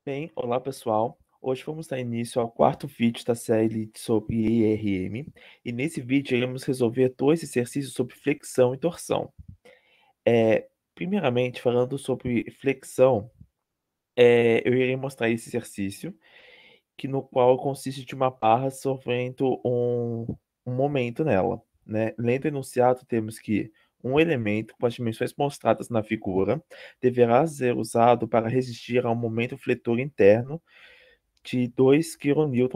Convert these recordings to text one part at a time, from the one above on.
Bem, olá pessoal. Hoje vamos dar início ao quarto vídeo da série sobre ERM e nesse vídeo iremos resolver dois exercícios sobre flexão e torção. Primeiramente, falando sobre flexão, eu irei mostrar esse exercício, no qual consiste de uma barra sofrendo um momento nela, né? Lendo o enunciado, temos que um elemento com as dimensões mostradas na figura deverá ser usado para resistir a um momento fletor interno de 2 kN.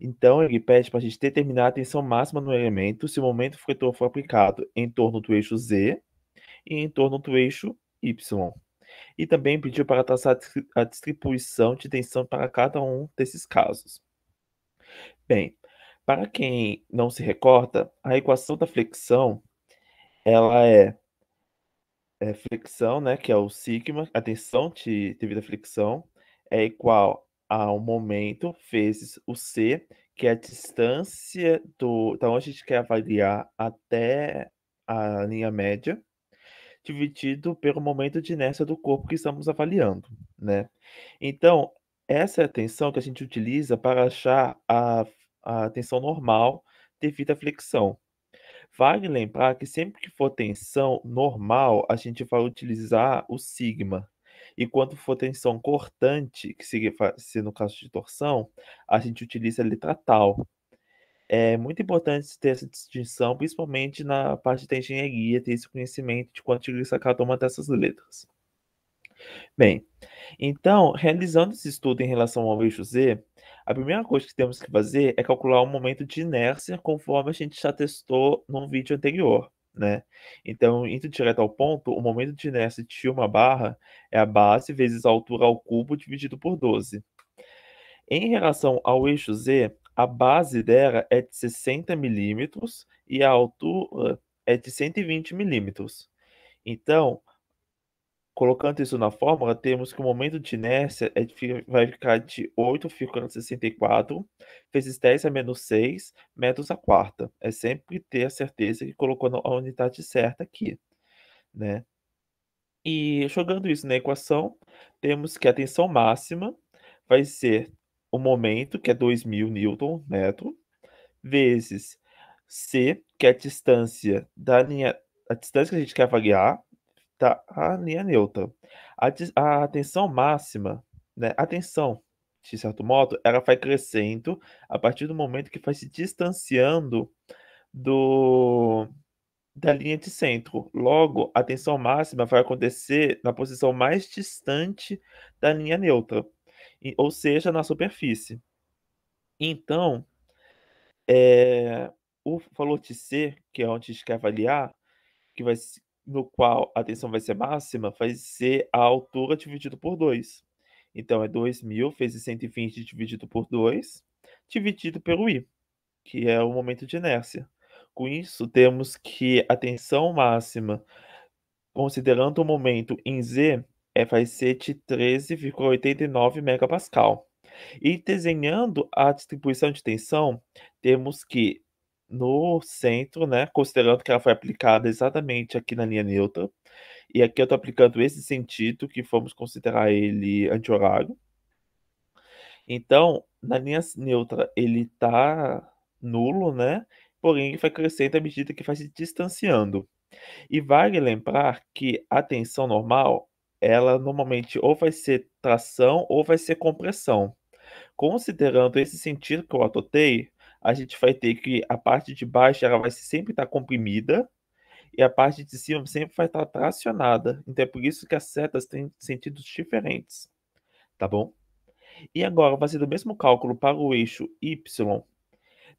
Então, ele pede para a gente determinar a tensão máxima no elemento se o momento fletor for aplicado em torno do eixo Z e em torno do eixo Y. E também pediu para traçar a distribuição de tensão para cada um desses casos. Bem, para quem não se recorda, a equação da flexão, ela é flexão, né, que é o sigma, a tensão devido à flexão, é igual ao momento vezes o c, que é a distância da onde a gente quer avaliar até a linha média, dividido pelo momento de inércia do corpo que estamos avaliando, né? Então, essa é a tensão que a gente utiliza para achar a tensão normal devido à flexão. Vale lembrar que sempre que for tensão normal, a gente vai utilizar o sigma. E quando for tensão cortante, que seria ser no caso de torção, a gente utiliza a letra tal. É muito importante ter essa distinção, principalmente na parte da engenharia, ter esse conhecimento de quanto utiliza cada uma dessas letras. Bem, então, realizando esse estudo em relação ao eixo Z, a primeira coisa que temos que fazer é calcular o momento de inércia, conforme a gente já testou no vídeo anterior, né? Então, indo direto ao ponto, o momento de inércia de uma barra é a base vezes a altura ao cubo dividido por 12. Em relação ao eixo Z, a base dela é de 60 milímetros e a altura é de 120 milímetros. Então, colocando isso na fórmula, temos que o momento de inércia vai ficar de 8,64 vezes 10 a menos 6 metros a quarta. É sempre ter a certeza que colocou a unidade certa aqui, né? E jogando isso na equação, temos que a tensão máxima vai ser o momento, que é 2.000 newton metro, vezes C, que é a distância a distância que a gente quer avaliar, tá a linha neutra. A tensão máxima, né, a tensão, de certo modo, ela vai crescendo a partir do momento que vai se distanciando do da linha de centro. Logo, a tensão máxima vai acontecer na posição mais distante da linha neutra, ou seja, na superfície. Então, o valor de C, que é onde a gente quer avaliar, no qual a tensão vai ser máxima, vai ser a altura dividido por 2. Então, é 2.000 vezes 120 dividido por 2, dividido pelo I, que é o momento de inércia. Com isso, temos que a tensão máxima, considerando o momento em Z, vai ser de 13,89 megapascal. E desenhando a distribuição de tensão, temos que no centro, né, considerando que ela foi aplicada exatamente aqui na linha neutra, e aqui eu estou aplicando esse sentido, que vamos considerar ele anti-horário. Então, na linha neutra, ele está nulo, né? Porém, ele vai crescendo à medida que vai se distanciando. E vale lembrar que a tensão normal, ela normalmente ou vai ser tração ou vai ser compressão. Considerando esse sentido que eu adotei, a gente vai ter que a parte de baixo ela vai sempre estar comprimida e a parte de cima sempre vai estar tracionada. Então é por isso que as setas têm sentidos diferentes, tá bom? E agora, fazendo o mesmo cálculo para o eixo Y,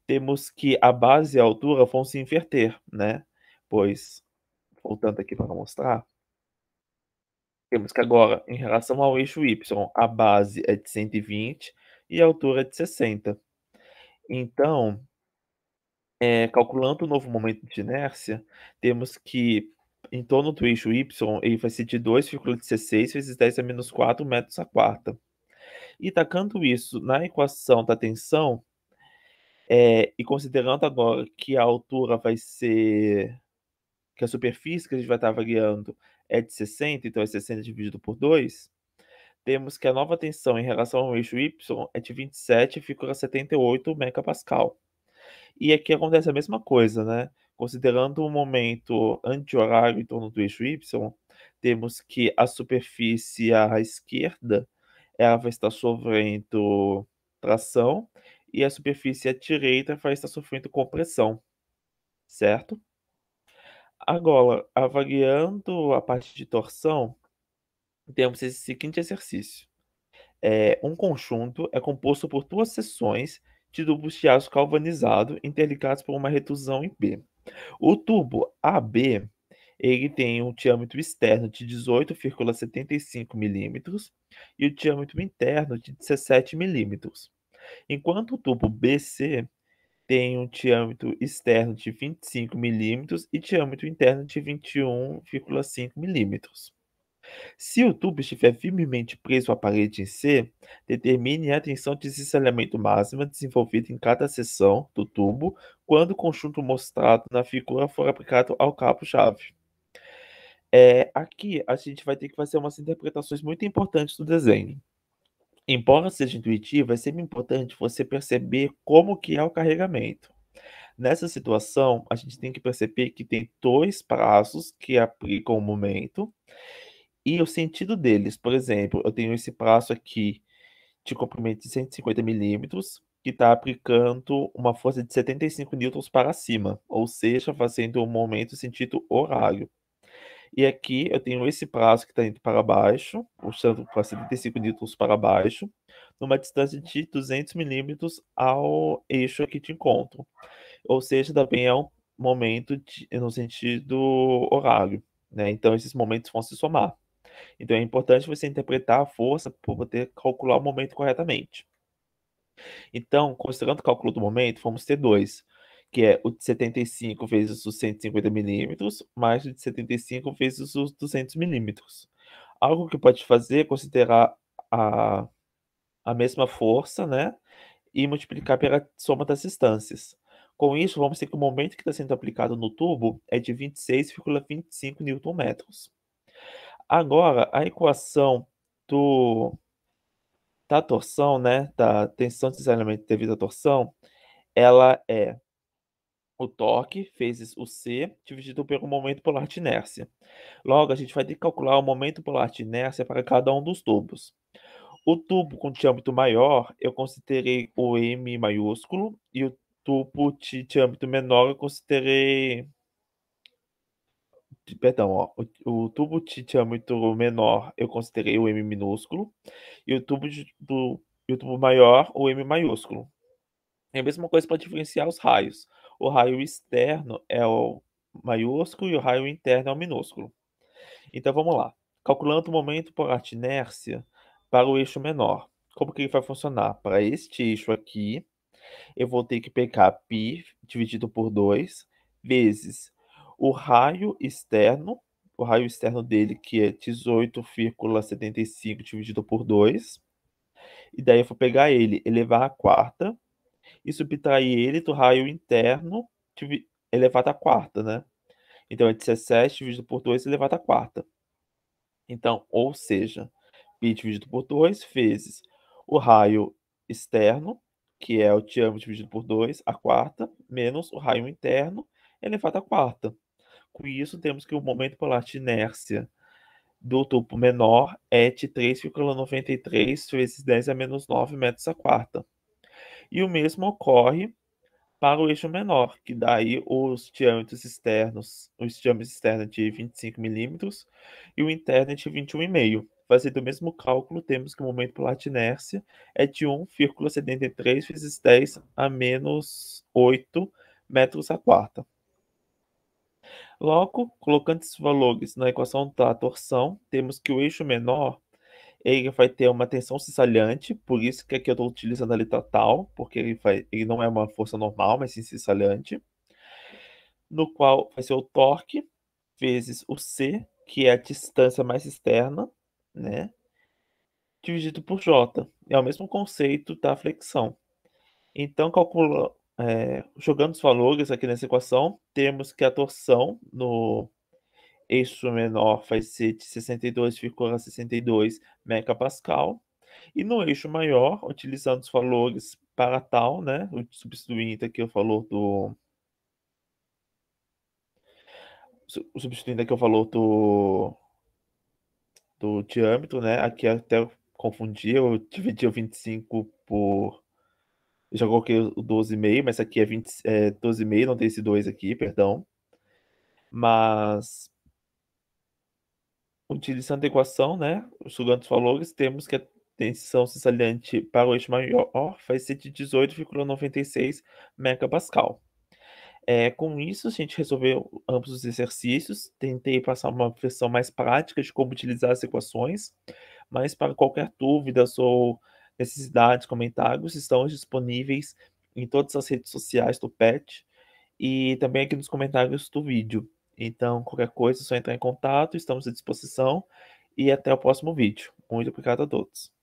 temos que a base e a altura vão se inverter, né? Pois, voltando aqui para mostrar, temos que agora, em relação ao eixo Y, a base é de 120 e a altura é de 60. Então, calculando o novo momento de inércia, temos que, em torno do eixo Y, ele vai ser de 2,16 vezes 10 a menos 4 metros a quarta. E tacando isso na equação da tensão, e considerando agora que a altura vai ser, que a superfície que a gente vai estar avaliando é de 60, então é 60 dividido por 2, temos que a nova tensão em relação ao eixo Y é de 27,78 megapascal. E aqui acontece a mesma coisa, né? Considerando o momento anti-horário em torno do eixo Y, temos que a superfície à esquerda ela vai estar sofrendo tração e a superfície à direita vai estar sofrendo compressão, certo? Agora, avaliando a parte de torção, temos esse seguinte exercício. Um conjunto é composto por duas seções de tubos de aço galvanizado interligados por uma retusão em B. O tubo AB, ele tem um diâmetro externo de 18,75 milímetros e o diâmetro interno de 17 milímetros, enquanto o tubo BC tem um diâmetro externo de 25 milímetros e diâmetro interno de 21,5 milímetros. Se o tubo estiver firmemente preso à parede em C, determine a tensão de cisalhamento máxima desenvolvida em cada seção do tubo quando o conjunto mostrado na figura for aplicado ao cabo-chave. Aqui a gente vai ter que fazer umas interpretações muito importantes do desenho. Embora seja intuitivo, é sempre importante você perceber como que é o carregamento. Nessa situação, a gente tem que perceber que tem dois braços que aplicam o momento e o sentido deles. Por exemplo, eu tenho esse braço aqui de comprimento de 150 milímetros que está aplicando uma força de 75 newtons para cima, ou seja, fazendo um momento sentido horário. E aqui eu tenho esse braço que está indo para baixo, puxando para 75 newtons para baixo, numa distância de 200 milímetros ao eixo aqui de encontro. Ou seja, também é um momento no sentido horário, né? Então esses momentos vão se somar. Então é importante você interpretar a força para poder calcular o momento corretamente. Então, considerando o cálculo do momento, vamos ter dois, que é o de 75 vezes os 150 milímetros, mais o de 75 vezes os 200 milímetros. Algo que pode fazer é considerar a, a mesma força, né? E multiplicar pela soma das distâncias. Com isso, vamos ter que o momento que está sendo aplicado no tubo é de 26,25 newton-metros. Agora, a equação da torção, né, da tensão de desalinhamento devido à torção, ela é o torque vezes o C dividido pelo momento polar de inércia. Logo, a gente vai ter que calcular o momento polar de inércia para cada um dos tubos. O tubo com diâmetro maior, eu considerei o M maiúsculo, e o tubo de diâmetro menor, eu considerei. Perdão, ó, o tubo de diâmetro menor, eu considerei o M minúsculo, e o tubo maior, o M maiúsculo. É a mesma coisa para diferenciar os raios. O raio externo é o maiúsculo e o raio interno é o minúsculo. Então vamos lá. Calculando o momento por arte inércia para o eixo menor. Como que ele vai funcionar? Para este eixo aqui, eu vou ter que pegar π dividido por 2 vezes o raio externo dele, que é 18,75 dividido por 2. E daí eu vou pegar ele, elevar à quarta, e subtrair ele do raio interno elevado à quarta, né? Então é 17 dividido por 2 elevado à quarta. Então, ou seja, π dividido por 2 vezes o raio externo, que é o diâmetro dividido por 2, a quarta, menos o raio interno elevado à quarta. Com isso, temos que o momento polar de inércia do tubo menor é de 3,93 vezes 10 a menos 9 metros a quarta. E o mesmo ocorre para o eixo menor, que daí os diâmetros externos de 25 milímetros e o interno é de 21,5. Fazendo o mesmo cálculo, temos que o momento polar de inércia é de 1,73 vezes 10 a menos 8 metros a quarta. Logo, colocando esses valores na equação da torção, temos que o eixo menor ele vai ter uma tensão cisalhante, por isso que aqui eu estou utilizando a letra tal, porque ele não é uma força normal, mas sim cisalhante, no qual vai ser o torque vezes o C, que é a distância mais externa, né, dividido por J. É o mesmo conceito da flexão. Então, jogando os valores aqui nessa equação, temos que a torção no eixo menor vai ser de 62,62 megapascal, e no eixo maior, utilizando os valores para tal, né, substituindo aqui o valor do diâmetro, né, aqui até eu confundi, eu dividi o 25 por... Eu já coloquei o 12,5, mas aqui é 12,5, não tem esse 2 aqui, perdão. Mas, utilizando a equação, né, estudando os valores, temos que a tensão cessalhante para o eixo maior vai ser de 18,96 megapascal. Com isso, a gente resolveu ambos os exercícios. Tentei passar uma versão mais prática de como utilizar as equações, mas para qualquer dúvida ou necessidade, comentários, estão disponíveis em todas as redes sociais do PET e também aqui nos comentários do vídeo. Então, qualquer coisa é só entrar em contato, estamos à disposição e até o próximo vídeo. Muito obrigado a todos.